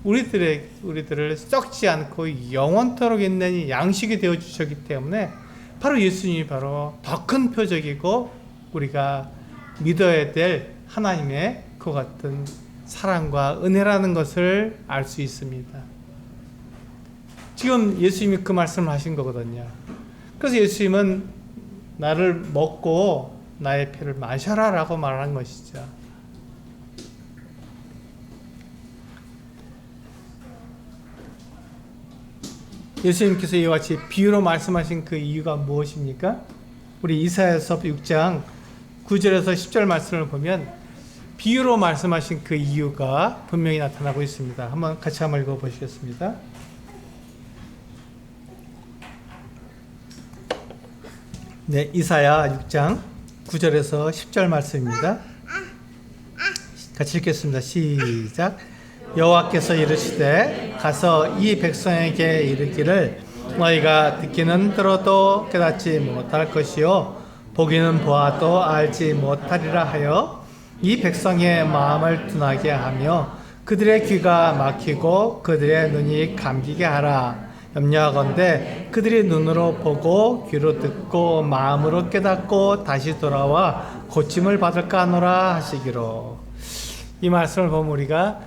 우리들을 썩지 않고 영원토록 있는 이 양식이 되어 주셨기 때문에 바로 예수님이 바로 더 큰 표적이고 우리가 믿어야 될 하나님의 그 같은 사랑과 은혜라는 것을 알 수 있습니다. 지금 예수님이 그 말씀을 하신 거거든요. 그래서 예수님은 나를 먹고 나의 피를 마셔라 라고 말한 것이죠. 예수님께서 이와 같이 비유로 말씀하신 그 이유가 무엇입니까? 우리 이사야서 6장 9절에서 10절 말씀을 보면 비유로 말씀하신 그 이유가 분명히 나타나고 있습니다. 같이 한번 읽어보시겠습니다. 네, 이사야 6장 9절에서 10절 말씀입니다. 같이 읽겠습니다. 시작. 여호와께서 이르시되 가서 이 백성에게 이르기를 너희가 듣기는 들어도 깨닫지 못할 것이요 보기는 보아도 알지 못하리라 하여 이 백성의 마음을 둔하게 하며 그들의 귀가 막히고 그들의 눈이 감기게 하라. 염려하건대 그들이 눈으로 보고 귀로 듣고 마음으로 깨닫고 다시 돌아와 고침을 받을까 하노라 하시기로. 이 말씀을 보면 우리가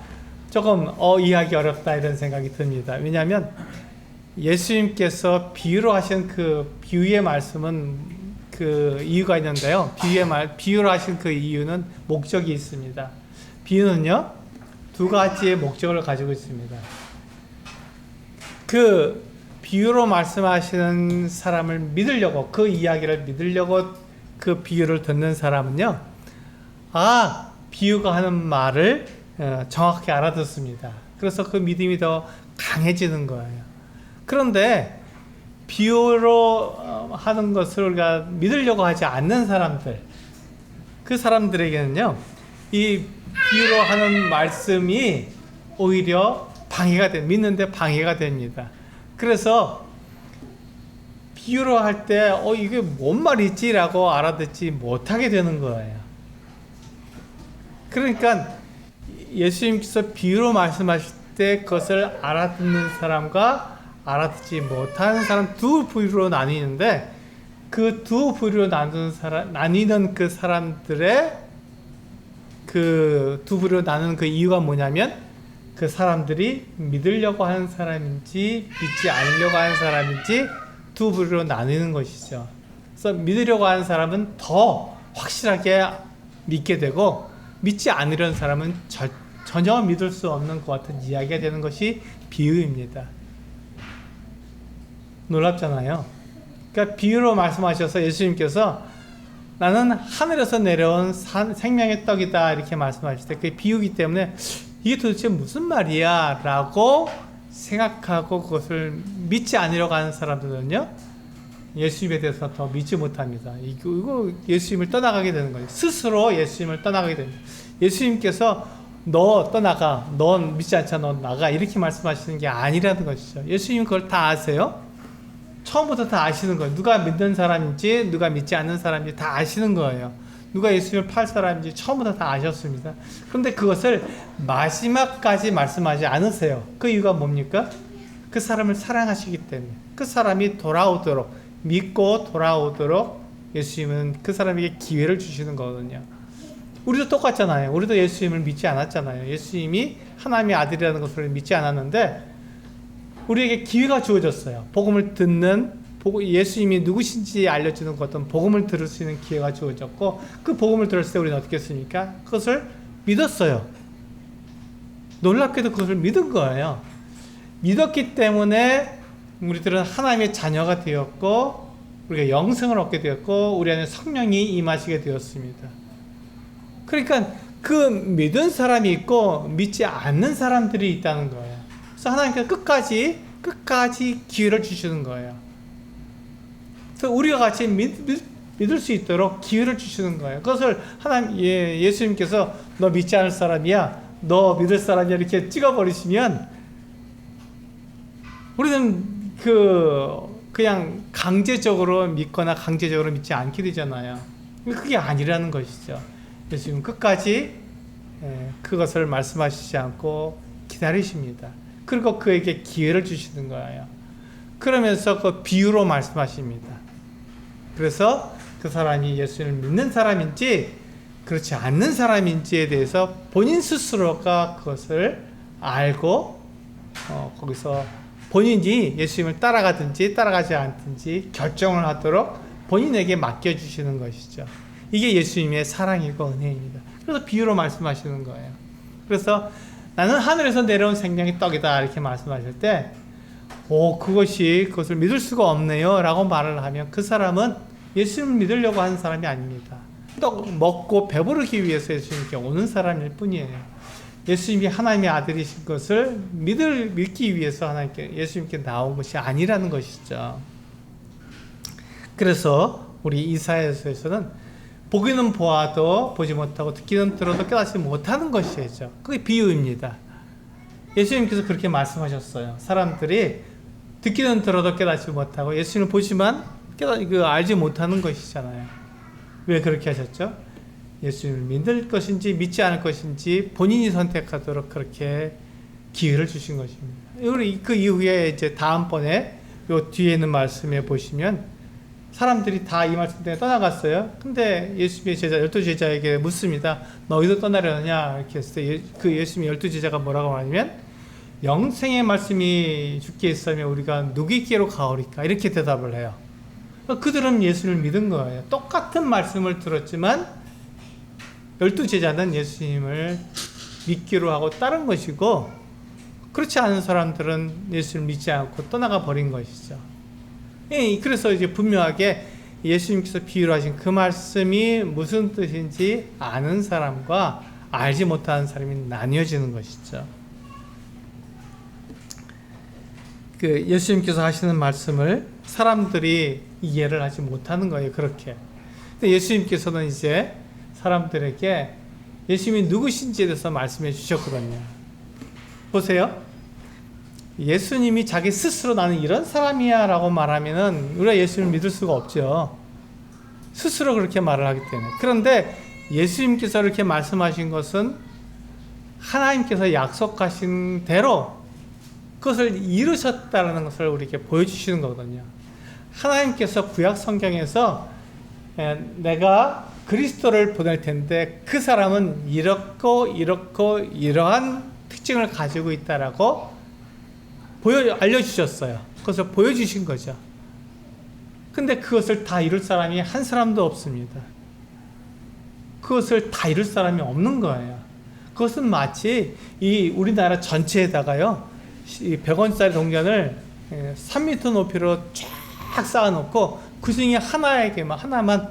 조금 이해하기 어렵다 이런 생각이 듭니다. 왜냐하면 예수님께서 비유로 하신 그 비유의 말씀은 그 이유가 있는데요. 비유로 하신 그 이유는 목적이 있습니다. 비유는요, 두 가지의 목적을 가지고 있습니다. 그 비유로 말씀하시는 사람을 믿으려고, 그 이야기를 믿으려고 그 비유를 듣는 사람은요, 비유가 하는 말을 정확히 알아듣습니다. 그래서 그 믿음이 더 강해지는 거예요. 그런데 비유로 하는 것을 우리가 믿으려고 하지 않는 사람들, 그 사람들에게는요, 이 비유로 하는 말씀이 오히려 믿는데 방해가 됩니다. 그래서 비유로 할 때 이게 뭔 말이지? 라고 알아듣지 못하게 되는 거예요. 그러니까 예수님께서 비유로 말씀하실 때 그것을 알아듣는 사람과 알아듣지 못하는 사람 두 부류로 나뉘는데, 그 두 부류로 나뉘는 그 사람들의 그 두 부류로 나누는 그 이유가 뭐냐면, 그 사람들이 믿으려고 하는 사람인지 믿지 않으려고 하는 사람인지 두 부류로 나누는 것이죠. 그래서 믿으려고 하는 사람은 더 확실하게 믿게 되고, 믿지 않으려는 사람은 전혀 믿을 수 없는 것 같은 이야기가 되는 것이 비유입니다. 놀랍잖아요. 그러니까 비유로 말씀하셔서 예수님께서 나는 하늘에서 내려온 생명의 떡이다 이렇게 말씀하실 때, 그게 비유이기 때문에 이게 도대체 무슨 말이야? 라고 생각하고 그것을 믿지 않으려고 하는 사람들은요, 예수님에 대해서 더 믿지 못합니다. 이거 예수님을 떠나가게 되는 거예요. 스스로 예수님을 떠나가게 됩니다. 예수님께서 너 떠나가, 넌 믿지 않잖아, 너 나가 이렇게 말씀하시는 게 아니라는 것이죠. 예수님은 그걸 다 아세요. 처음부터 다 아시는 거예요. 누가 믿는 사람인지 누가 믿지 않는 사람인지 다 아시는 거예요. 누가 예수님을 팔 사람인지 처음부터 다 아셨습니다. 그런데 그것을 마지막까지 말씀하지 않으세요. 그 이유가 뭡니까? 그 사람을 사랑하시기 때문에. 그 사람이 돌아오도록, 믿고 돌아오도록 예수님은 그 사람에게 기회를 주시는 거거든요. 우리도 똑같잖아요. 우리도 예수님을 믿지 않았잖아요. 예수님이 하나님의 아들이라는 것을 믿지 않았는데 우리에게 기회가 주어졌어요. 복음을 듣는, 예수님이 누구신지 알려주는 어떤 복음을 들을 수 있는 기회가 주어졌고, 그 복음을 들었을 때 우리는 어떻게 했습니까? 그것을 믿었어요. 놀랍게도 그것을 믿은 거예요. 믿었기 때문에 우리들은 하나님의 자녀가 되었고, 우리가 영생을 얻게 되었고, 우리 안에 성령이 임하시게 되었습니다. 그러니까 그 믿은 사람이 있고 믿지 않는 사람들이 있다는 거예요. 그래서 하나님께서 끝까지 기회를 주시는 거예요. 그래서 우리가 같이 믿을 수 있도록 기회를 주시는 거예요. 그것을 예수님께서 너 믿지 않을 사람이야, 너 믿을 사람이야 이렇게 찍어버리시면 우리는 그냥 강제적으로 믿거나 강제적으로 믿지 않게 되잖아요. 그게 아니라는 것이죠. 예수님은 끝까지 그것을 말씀하시지 않고 기다리십니다. 그리고 그에게 기회를 주시는 거예요. 그러면서 그 비유로 말씀하십니다. 그래서 그 사람이 예수님을 믿는 사람인지 그렇지 않는 사람인지에 대해서 본인 스스로가 그것을 알고 거기서 본인이 예수님을 따라가든지 따라가지 않든지 결정을 하도록 본인에게 맡겨주시는 것이죠. 이게 예수님의 사랑이고 은혜입니다. 그래서 비유로 말씀하시는 거예요. 그래서 나는 하늘에서 내려온 생명의 떡이다 이렇게 말씀하실 때 그것을 믿을 수가 없네요 라고 말을 하면 그 사람은 예수님을 믿으려고 하는 사람이 아닙니다. 떡 먹고 배부르기 위해서 예수님께 오는 사람일 뿐이에요. 예수님이 하나님의 아들이신 것을 믿기 위해서 예수님께 나온 것이 아니라는 것이죠. 그래서 우리 이사야서에서는 보기는 보아도 보지 못하고 듣기는 들어도 깨닫지 못하는 것이죠. 그게 비유입니다. 예수님께서 그렇게 말씀하셨어요. 사람들이 듣기는 들어도 깨닫지 못하고 예수님을 보지만 알지 못하는 것이잖아요. 왜 그렇게 하셨죠? 예수님을 믿을 것인지 믿지 않을 것인지 본인이 선택하도록 그렇게 기회를 주신 것입니다. 우리 그 이후에 이제 다음번에 요 뒤에 있는 말씀에 보시면 사람들이 다 이 말씀 때문에 떠나갔어요. 근데 예수님의 제자 12제자에게 묻습니다. 너희도 떠나려느냐? 이렇게 했을 때 그 예수님의 12제자가 뭐라고 하냐면 영생의 말씀이 주께 있으면 우리가 누구께로 가오리까? 이렇게 대답을 해요. 그들은 예수를 믿은 거예요. 똑같은 말씀을 들었지만 12제자는 예수님을 믿기로 하고 따른 것이고 그렇지 않은 사람들은 예수를 믿지 않고 떠나가 버린 것이죠. 그래서 이제 분명하게 예수님께서 비유로 하신 그 말씀이 무슨 뜻인지 아는 사람과 알지 못하는 사람이 나뉘어지는 것이죠. 그 예수님께서 하시는 말씀을 사람들이 이해를 하지 못하는 거예요. 그렇게. 근데 예수님께서는 이제 사람들에게 예수님이 누구신지에 대해서 말씀해 주셨거든요. 보세요. 예수님이 자기 스스로 나는 이런 사람이야 라고 말하면은 우리가 예수님을 믿을 수가 없죠. 스스로 그렇게 말을 하기 때문에. 그런데 예수님께서 이렇게 말씀하신 것은 하나님께서 약속하신 대로 그것을 이루셨다는 것을 우리에게 보여주시는 거거든요. 하나님께서 구약 성경에서 내가 그리스도를 보낼 텐데 그 사람은 이러한 특징을 가지고 있다라고 알려주셨어요. 그것을 보여주신 거죠. 근데 그것을 다 이룰 사람이 한 사람도 없습니다. 그것을 다 이룰 사람이 없는 거예요. 그것은 마치 이 우리나라 전체에다가요, 100원짜리 동전을 3m 높이로 쫙 쌓아놓고 그 중에 하나만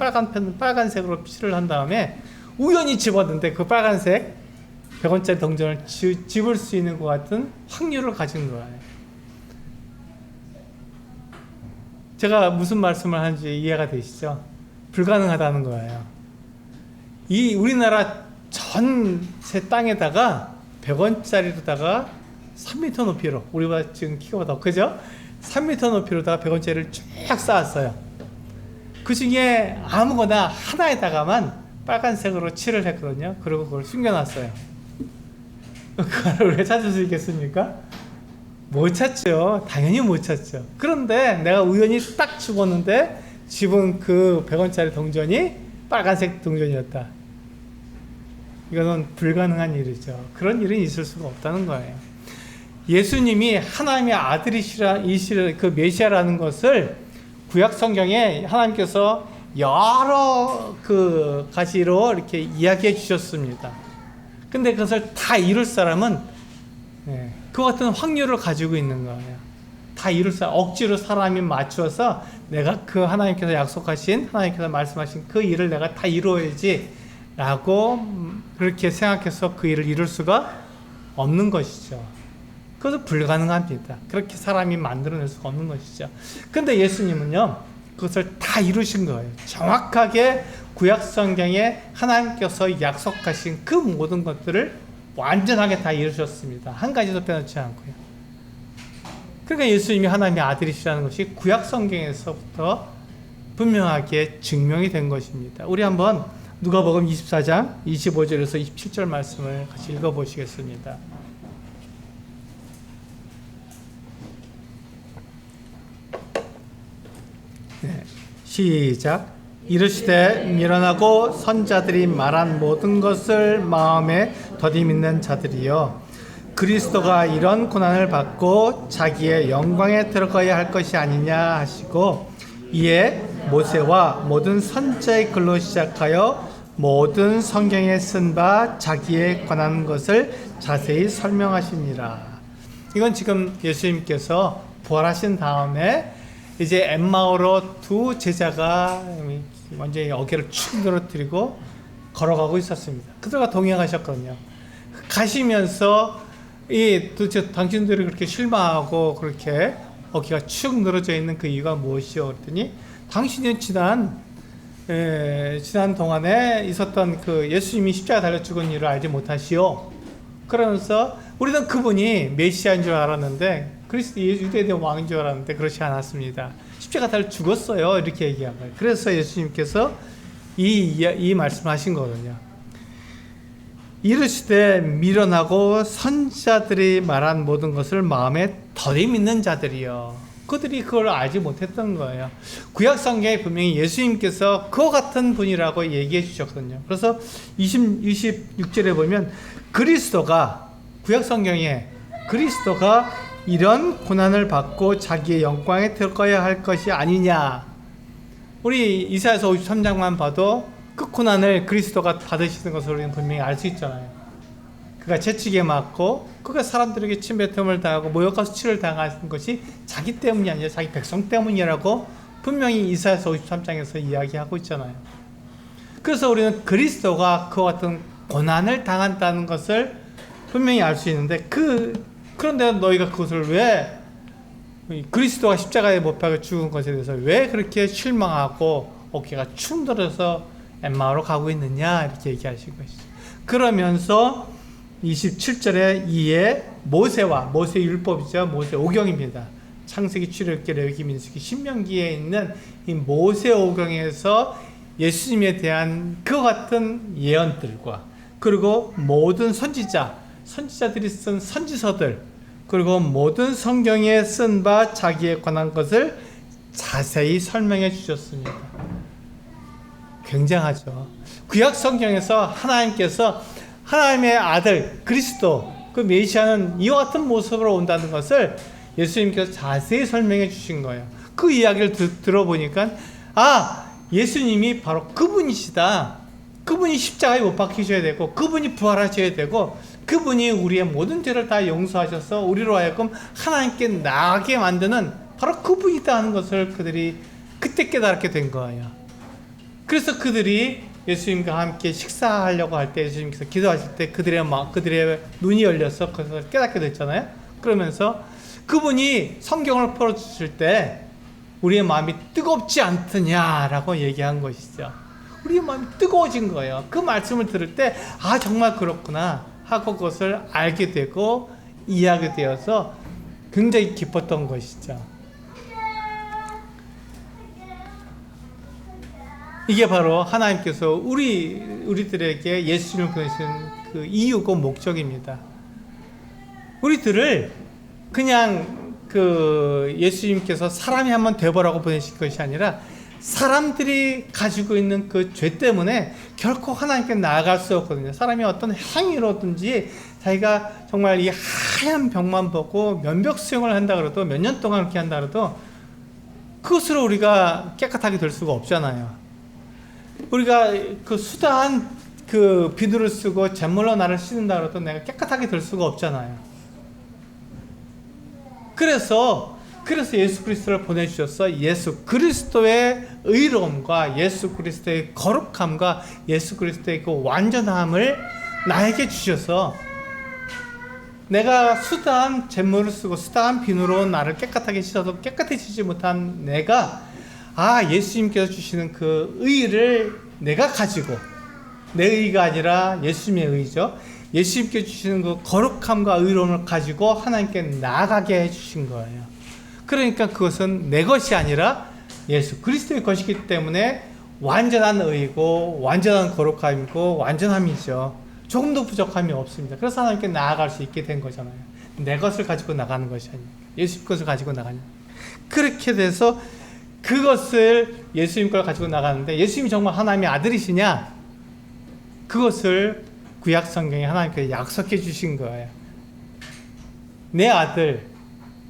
빨간색으로 칠을 한 다음에 우연히 집었는데 그 빨간색 100원짜리 동전을 집을 수 있는 것 같은 확률을 가진 거예요. 제가 무슨 말씀을 하는지 이해가 되시죠? 불가능하다는 거예요. 이 우리나라 전체 땅에다가 100원짜리로다가 3m 높이로, 우리보다 지금 키가 더 크죠? 3m 높이로다가 100원짜리를 쫙 쌓았어요. 그 중에 아무거나 하나에다가만 빨간색으로 칠을 했거든요. 그리고 그걸 숨겨놨어요. 그걸 왜 찾을 수 있겠습니까? 못 찾죠. 당연히 못 찾죠. 그런데 내가 우연히 딱 집었는데 집은 그 100원짜리 동전이 빨간색 동전이었다. 이거는 불가능한 일이죠. 그런 일은 있을 수가 없다는 거예요. 예수님이 하나님의 아들이시라 그 메시아라는 것을 구약 성경에 하나님께서 여러 그 가지로 이렇게 이야기해 주셨습니다. 근데 그것을 다 이룰 사람은 그 같은 확률을 가지고 있는 거예요. 다 이룰 사람, 억지로 사람이 맞추어서 내가 그 하나님께서 약속하신, 하나님께서 말씀하신 그 일을 내가 다 이루어야지 라고 그렇게 생각해서 그 일을 이룰 수가 없는 것이죠. 그것은 불가능합니다. 그렇게 사람이 만들어낼 수가 없는 것이죠. 근데 예수님은요, 그것을 다 이루신 거예요. 정확하게 구약 성경에 하나님께서 약속하신 그 모든 것들을 완전하게 다 이루셨습니다. 한 가지도 빼놓지 않고요. 그러니까 예수님이 하나님의 아들이시라는 것이 구약 성경에서부터 분명하게 증명이 된 것입니다. 우리 한번 누가복음 24장 25절에서 27절 말씀을 같이 읽어보시겠습니다. 네, 시작. 이르시되 일어나고 선자들이 말한 모든 것을 마음에 더디 믿는 자들이여, 그리스도가 이런 고난을 받고 자기의 영광에 들어가야 할 것이 아니냐 하시고, 이에 모세와 모든 선지자의 글로 시작하여 모든 성경에 쓴 바 자기에 관한 것을 자세히 설명하시니라. 이건 지금 예수님께서 부활하신 다음에 이제 엠마오로 두 제자가 완전히 어깨를 축 늘어뜨리고 걸어가고 있었습니다. 그들과 동행하셨거든요. 가시면서 도대체 당신들이 그렇게 실망하고 그렇게 어깨가 축 늘어져 있는 그 이유가 무엇이요? 그랬더니 당신이 지난 동안에 있었던 그 예수님이 십자가 달려 죽은 일을 알지 못하시오. 그러면서 우리는 그분이 메시아인 줄 알았는데 유대의 왕인 줄 알았는데 그렇지 않았습니다. 십자가 달려 죽었어요. 이렇게 얘기한 거예요. 그래서 예수님께서 이 말씀하신 거거든요. 이르시되 미련하고 선지자들이 말한 모든 것을 마음에 덜이 믿는 자들이요. 그들이 그걸 알지 못했던 거예요. 구약 성경에 분명히 예수님께서 그와 같은 분이라고 얘기해 주셨거든요. 그래서 26절에 보면 그리스도가, 구약 성경에 그리스도가 이런 고난을 받고 자기의 영광에 들어가야 할 것이 아니냐. 우리 이사야서 53장만 봐도 그 고난을 그리스도가 받으시는 것을 우리는 분명히 알 수 있잖아요. 그가 채찍에 맞고 그가 사람들에게 침뱉음을 당하고 모욕과 수치를 당하는 것이 자기 때문이 아니라 자기 백성 때문이라고 분명히 이사야서 53장에서 이야기하고 있잖아요. 그래서 우리는 그리스도가 그와 같은 고난을 당한다는 것을 분명히 알 수 있는데 그런데 너희가 그것을 왜 그리스도가 십자가에 못 박혀 죽은 것에 대해서 왜 그렇게 실망하고 어깨가 축 늘어서 엠마오로 가고 있느냐 이렇게 얘기하신 것이죠. 그러면서 27절에 이에 모세 율법이죠. 모세 오경입니다. 창세기, 출애굽기, 레위기, 민수기, 신명기에 있는 이 모세 오경에서 예수님에 대한 그 같은 예언들과 그리고 모든 선지자들이 쓴 선지서들 그리고 모든 성경에 쓴 바 자기에 관한 것을 자세히 설명해 주셨습니다. 굉장하죠. 구약 성경에서 하나님께서 하나님의 아들 그리스도 그 메시아는 이와 같은 모습으로 온다는 것을 예수님께서 자세히 설명해 주신 거예요. 그 이야기를 들어보니까 예수님이 바로 그분이시다. 그분이 십자가에 못 박히셔야 되고 그분이 부활하셔야 되고 그분이 우리의 모든 죄를 다 용서하셔서 우리로 하여금 하나님께 나아가게 만드는 바로 그분이다 하는 것을 그들이 그때 깨닫게 된 거예요. 그래서 그들이 예수님과 함께 식사하려고 할 때 예수님께서 기도하실 때 그들의 눈이 열려서 그것을 깨닫게 됐잖아요. 그러면서 그분이 성경을 풀어주실 때 우리의 마음이 뜨겁지 않더냐라고 얘기한 것이죠. 우리의 마음이 뜨거워진 거예요. 그 말씀을 들을 때 정말 그렇구나 하고 그것을 알게 되고 이해하게 되어서 굉장히 기뻤던 것이죠. 이게 바로 하나님께서 우리들에게 예수님을 보내신 그 이유고 목적입니다. 우리들을 그냥 예수님께서 사람이 한번 되보라고 보내신 것이 아니라 사람들이 가지고 있는 그 죄 때문에 결코 하나님께 나아갈 수 없거든요. 사람이 어떤 행위로든지 자기가 정말 이 하얀 벽만 보고 면벽 수영을 한다 그래도 몇 년 동안 그렇게 한다 그래도 그것으로 우리가 깨끗하게 될 수가 없잖아요. 우리가 수다한 비누를 쓰고 잿물로 나를 씻는다 그래도 내가 깨끗하게 될 수가 없잖아요. 그래서 예수 그리스도를 보내주셔서 예수 그리스도의 의로움과 예수 그리스도의 거룩함과 예수 그리스도의 그 완전함을 나에게 주셔서 내가 수다한 잿물을 쓰고 수다한 비누로 나를 깨끗하게 씻어도 깨끗해지지 못한 내가 예수님께서 주시는 그 의를 내가 가지고 내 의가 아니라 예수님의 의죠. 예수님께 주시는 그 거룩함과 의로움을 가지고 하나님께 나아가게 해주신 거예요. 그러니까 그것은 내 것이 아니라 예수 그리스도의 것이기 때문에 완전한 의고 완전한 거룩함이고 완전함이죠. 조금도 부족함이 없습니다. 그래서 하나님께 나아갈 수 있게 된 거잖아요. 내 것을 가지고 나가는 것이 아니라 예수님 것을 가지고 나가는. 그렇게 돼서 그것을 예수님 걸 가지고 나가는데 예수님이 정말 하나님의 아들이시냐? 그것을 구약 성경에 하나님께서 약속해 주신 거예요. 내 아들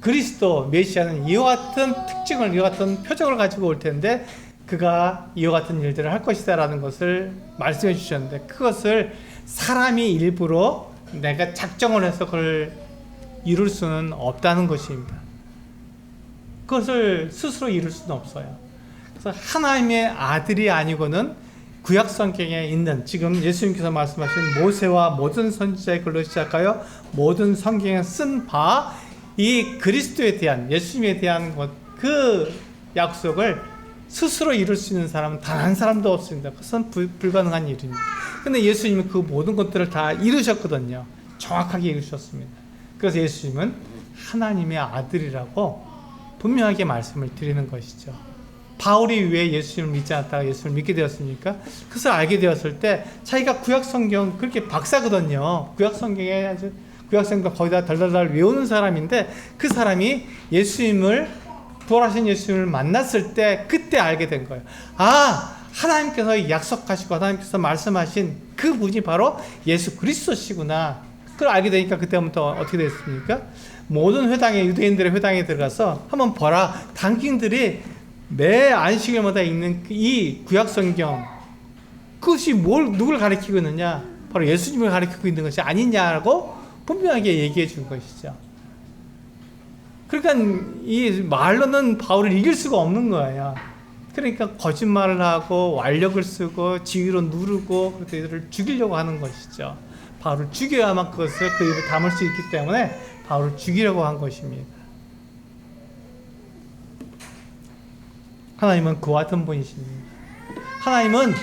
그리스도 메시아는 이와 같은 특징을 이와 같은 표적을 가지고 올 텐데 그가 이와 같은 일들을 할 것이다 라는 것을 말씀해 주셨는데, 그것을 사람이 일부러 내가 작정을 해서 그걸 이룰 수는 없다는 것입니다. 그것을 스스로 이룰 수는 없어요. 그래서 하나님의 아들이 아니고는 구약 성경에 있는, 지금 예수님께서 말씀하신 모세와 모든 선지자의 글로 시작하여 모든 성경에 쓴 바, 이 그리스도에 대한, 예수님에 대한 것, 그 약속을 스스로 이룰 수 있는 사람은 단 한 사람도 없습니다. 그것은 불가능한 일입니다. 근데 예수님은 그 모든 것들을 다 이루셨거든요. 정확하게 이루셨습니다. 그래서 예수님은 하나님의 아들이라고 분명하게 말씀을 드리는 것이죠. 바울이 왜 예수님을 믿지 않았다가 예수님을 믿게 되었습니까? 그것을 알게 되었을 때 자기가 구약성경 그렇게 박사거든요. 구약성경에 아주 구약성경 거의 다 덜덜덜 외우는 사람인데, 그 사람이 예수님을, 부활하신 예수님을 만났을 때 그때 알게 된 거예요. 아, 하나님께서 약속하시고 하나님께서 말씀하신 그 분이 바로 예수 그리스도시구나. 그걸 알게 되니까 그때부터 어떻게 됐습니까? 모든 회당에, 유대인들의 회당에 들어가서 한번 보라, 당신들이 매 안식일마다 읽는 이 구약성경, 그것이 누굴 가리키고 있느냐? 바로 예수님을 가리키고 있는 것이 아니냐고 분명하게 얘기해 준 것이죠. 그러니까 이 말로는 바울을 이길 수가 없는 거예요. 그러니까 거짓말을 하고 완력을 쓰고 지위로 누르고 그렇게 이들을 죽이려고 하는 것이죠. 바울을 죽여야만 그것을 그 입에 담을 수 있기 때문에 바울을 죽이려고 한 것입니다. 하나님은 그와 같은 분이십니다. 하나님은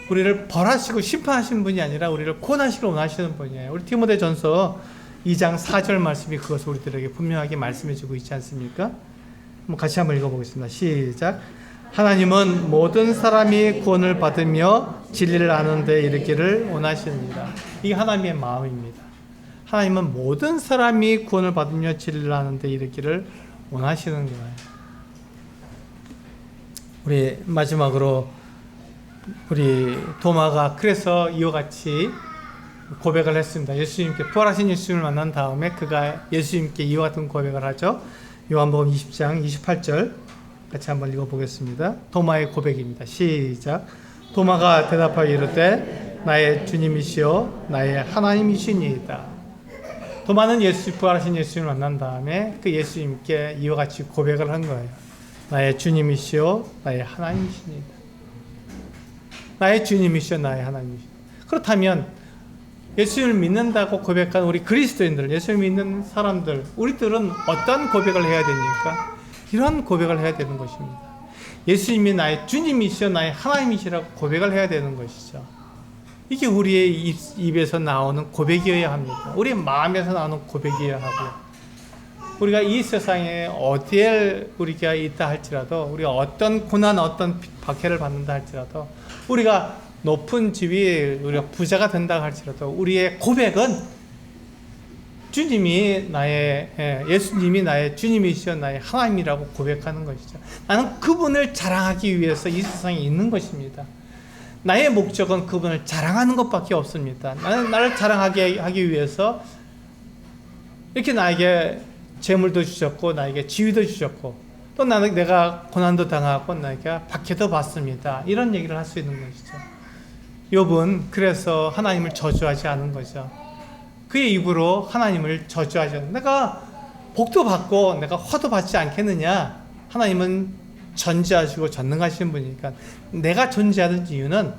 우리를 벌하시고 심판하시는 분이 아니라 우리를 구원하시기를 원하시는 분이에요. 우리 디모데전서 2장 4절 말씀이 그것을 우리들에게 분명하게 말씀해주고 있지 않습니까? 같이 한번 읽어보겠습니다. 시작. 하나님은 모든 사람이 구원을 받으며 진리를 아는 데 이르기를 원하십니다. 이게 하나님의 마음입니다. 하나님은 모든 사람이 구원을 받으며 진리를 아는 데 이르기를 원하시는 거예요. 우리 마지막으로 우리 도마가 그래서 이와 같이 고백을 했습니다. 예수님께, 부활하신 예수님을 만난 다음에 그가 예수님께 이와 같은 고백을 하죠. 요한복음 20장 28절 같이 한번 읽어보겠습니다. 도마의 고백입니다. 시작. 도마가 대답하여 이르되 나의 주님이시여 나의 하나님이시니이다. 도마는 부활하신 예수님을 만난 다음에 그 예수님께 이와 같이 고백을 한 거예요. 나의 주님이시여 나의 하나님이시니이다. 나의 주님이시여 나의 하나님이시다. 그렇다면 예수님을 믿는다고 고백한 우리 그리스도인들, 예수님을 믿는 사람들, 우리들은 어떤 고백을 해야 됩니까? 이런 고백을 해야 되는 것입니다. 예수님이 나의 주님이시여 나의 하나님이시라고 고백을 해야 되는 것이죠. 이게 우리의 입에서 나오는 고백이어야 합니다. 우리의 마음에서 나오는 고백이어야 하고요. 우리가 이 세상에 어디에 우리가 있다 할지라도, 우리가 어떤 고난, 어떤 박해를 받는다 할지라도, 우리가 높은 지위, 우리가 부자가 된다 할지라도 우리의 고백은 예수님이 나의 주님이시여 나의 하나님이라고 고백하는 것이죠. 나는 그분을 자랑하기 위해서 이 세상에 있는 것입니다. 나의 목적은 그분을 자랑하는 것밖에 없습니다. 나를 자랑하게 하기 위해서 이렇게 나에게 재물도 주셨고 나에게 지위도 주셨고 또 내가 고난도 당하고 나에게 박해도 받습니다. 이런 얘기를 할 수 있는 것이죠. 욥은 그래서 하나님을 저주하지 않은 거죠. 그의 입으로 하나님을 저주하지 않는, 내가 복도 받고 내가 화도 받지 않겠느냐? 하나님은 전지하시고 전능하신 분이니까 내가 존재하는 이유는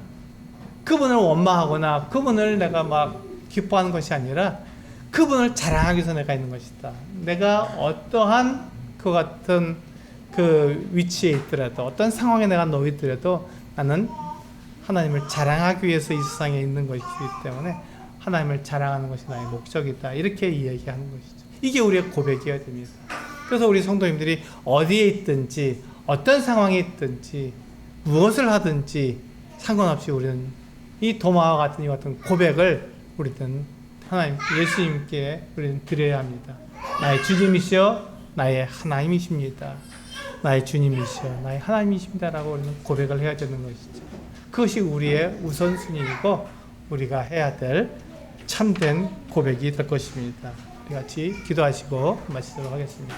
그분을 원망하거나 그분을 내가 막 기뻐하는 것이 아니라 그분을 자랑하기 위해서 내가 있는 것이다. 내가 어떠한 그 같은 그 위치에 있더라도, 어떤 상황에 내가 놓이더라도 나는 하나님을 자랑하기 위해서 이 세상에 있는 것이기 때문에 하나님을 자랑하는 것이 나의 목적이다. 이렇게 이야기하는 것이죠. 이게 우리의 고백이어야 됩니다. 그래서 우리 성도님들이 어디에 있든지 어떤 상황에 있든지 무엇을 하든지 상관없이 우리는 이 도마와 같은 이 같은 고백을 우리는 하나님 예수님께 우리는 드려야 합니다. 나의 주님이시여 나의 하나님이십니다. 나의 주님이시여 나의 하나님이십니다라고 우리는 고백을 해야 되는 것이죠. 그것이 우리의 우선순위이고 우리가 해야 될 참된 고백이 될 것입니다. 우리 같이 기도하시고 마치도록 하겠습니다.